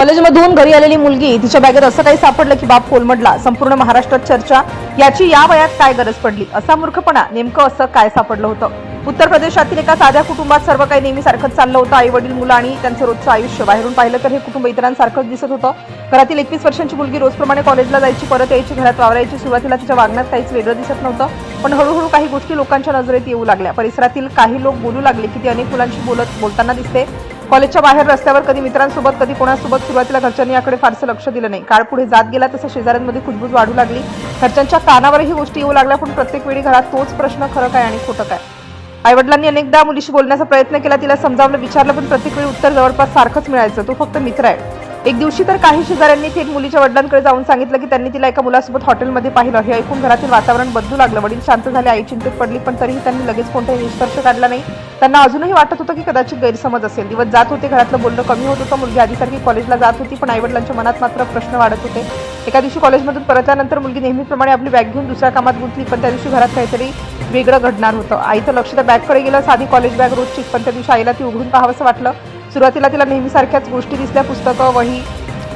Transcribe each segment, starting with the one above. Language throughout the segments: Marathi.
कॉलेजमधून घरी आलेली मुलगी, तिच्या बॅगेत असं काही सापडलं की बाप कोलमडला. संपूर्ण महाराष्ट्रात चर्चा. याची या वयात काय गरज पडली? असा मूर्खपणा. नेमकं असं काय सापडलं होतं? उत्तर प्रदेशातील एका साध्या कुटुंबात सर्व काही नेहमी सारखंच चाललं होतं. आई वडील, मुलं आणि त्यांचं रोजचं आयुष्य. बाहेरून पाहिलं तर हे कुटुंब इतरांसारखंच दिसत होतं. घरातील 21 वर्षांची मुलगी रोजप्रमाणे कॉलेजला जायची, परत यायची, घरात वावरायची. सुरुवातीला तिच्या वागण्यात काहीच वेगळं दिसत नव्हतं, पण हळूहळू काही गोष्टी लोकांच्या नजरेत येऊ लागल्या. परिसरातील काही लोक बोलू लागले की ती अनेक मुलांशी बोलताना दिसते. कॉलेजच्या बाहेर रस्त्यावर कधी मित्रांसोबत, कधी कोणासोबत. सुरुवातीला घरच्यांनी याकडे फारसं लक्ष दिलं नाही. काळ पुढे जात गेला तसं शेजाऱ्यांमध्ये कुजबूज वाढू लागली. घरच्यांच्या कानावरही गोष्टी येऊ लागल्या, पण प्रत्येक वेळी घरात तोच प्रश्न, खरं काय आणि खोटं काय? आईवडिलांनी अनेकदा मुलीशी बोलण्याचा प्रयत्न केला, तिला समजावलं, विचारलं, पण प्रत्येक वेळी उत्तर जवळपास सारखंच मिळायचं, तो फक्त मित्र आहे. एक दिवशी तर काही शेजाऱ्यांनी थेट मुलीच्या वडिलांकडे जाऊन सांगितलं की त्यांनी तिला एका मुलासोबत हॉटेलमध्ये पाहिलं. हे ऐकून घरातील वातावरण बदलू लागलं. वडील शांत झाले, आई चिंतेत पडली, पण तरीही त्यांनी लगेच कोणताही निष्कर्ष काढला नाही. त्यांना अजूनही वाटत होतं की कदाचित गैरसमज असेल. दिवस जात होते, घरातलं बोलणं कमी होत होतं. मुलगी आधीसारखी कॉलेजला जात होती, पण आईवडिलांच्या मनात मात्र प्रश्न वाढत होते. एका दिवशी कॉलेजमधून परतल्यानंतर मुलगी नेहमीप्रमाणे आपली बॅग घेऊन दुसऱ्या कामात गुंतली, पण त्या दिवशी घरात काहीतरी वेगळं घडणार होतं. आईचं लक्ष त्या बॅगकडे गेलं. साधी कॉलेज बॅग रोजची, पण त्या दिवशी आईला ती उघडून पाहावंसं वाटलं. सुरुवातीला तिला नेहमीसारख्याच गोष्टी दिसल्या, पुस्तकं, वही,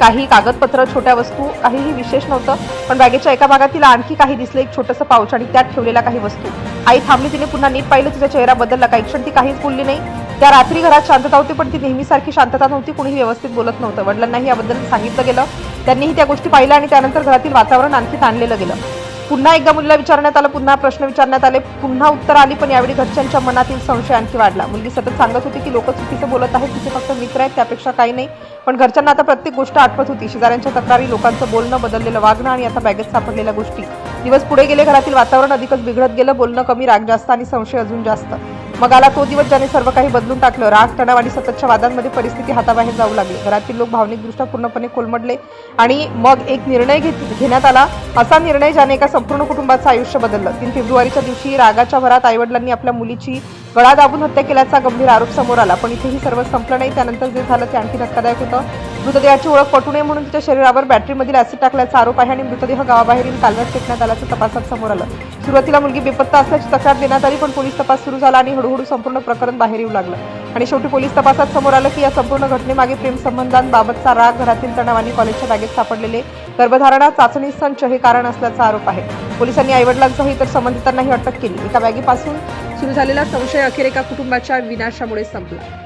काही कागदपत्र, छोट्या वस्तू. काहीही विशेष नव्हतं, पण बॅगेच्या एका भागात तिला आणखी काही दिसलं, एक छोटंसं पाऊच आणि त्यात ठेवलेल्या काही वस्तू. आई थांबली, तिने पुन्हा नीट पाहिलं. तिचा चेहरा बदलला. काही क्षण ती काहीच बोलली नाही. त्या रात्री घरात शांतता होती, पण ती नेहमीसारखी शांतता नव्हती. कुणीही व्यवस्थित बोलत नव्हतं. वडिलांनाही याबद्दल सांगितलं गेलं. त्यांनीही त्या गोष्टी पाहिल्या आणि त्यानंतर घरातील वातावरण आणखी ताणलेलं गेलं. पुन्हा एकदा मुलीला विचारण्यात आलं, पुन्हा प्रश्न विचारण्यात आले, पुन्हा उत्तर आली, पण यावेळी घरच्यांच्या मनातील संशय आणखी वाढला. मुलगी सतत सांगत होती की लोक चुकीचं बोलत आहेत, तिचे फक्त मित्र आहेत, त्यापेक्षा काही नाही. पण घरच्यांना आता प्रत्येक गोष्ट आठवत होती. शेजाऱ्यांच्या तक्रारी, लोकांचं बोलणं, बदललेलं वागणं आणि आता बॅगेत सापडलेल्या गोष्टी. दिवस पुढे गेले. घरातील वातावरण अधिकच बिघडत गेलं. बोलणं कमी, राग जास्त आणि संशय अजून जास्त. मग आला तो दिवस ज्याने सर्व काही बदलून टाकलं. राग, तणाव आणि सततच्या वादांमध्ये परिस्थिती हाताबाहेर जाऊ लागली. घरातील लोक भावनिकदृष्ट्या पूर्णपणे कोलमडले आणि मग एक निर्णय घेण्यात आला. असा निर्णय ज्याने एका संपूर्ण कुटुंबाचं आयुष्य बदललं. 3 फेब्रुवारीच्या दिवशी रागाच्या भरात आईवडिलांनी आपल्या मुलीची गळा दाबून हत्या केल्याचा गंभीर आरोप समोर आला. पण इथेही सर्व संपलं नाही. त्यानंतर जे झालं ते आणखी धक्कादायक होतं. मृतदेहाची ओळख पटू नये म्हणून तिच्या शरीरावर बॅटरीमधील ऍसिड टाकल्याचा आरोप आहे आणि मृतदेह गावाबाहेरील कालव्यात फेकण्यात आल्याचं तपासात समोर आलं. सुरुवातीला मुलगी बेपत्ता असल्याची तक्रार देण्यात आली, पण पोलीस तपास सुरू झाला आणि हळूहळू संपूर्ण प्रकरण बाहेर येऊ लागलं. आणि शेवटी पोलीस तपासात समोर आलं की या संपूर्ण घटनेमागे प्रेमसंबंधांबाबतचा राग, घरातील तणाव आणि कॉलेजच्या बॅगेत सापडलेले गर्भधारणा चाचणी संच हे कारण असल्याचा आरोप आहे. पोलिसांनी आईवडिलांसह इतर संबंधितांनाही अटक केली. एका बॅगेपासून सुरू झालेला संशय अखेर एका कुटुंबाच्या विनाशामुळे संपला.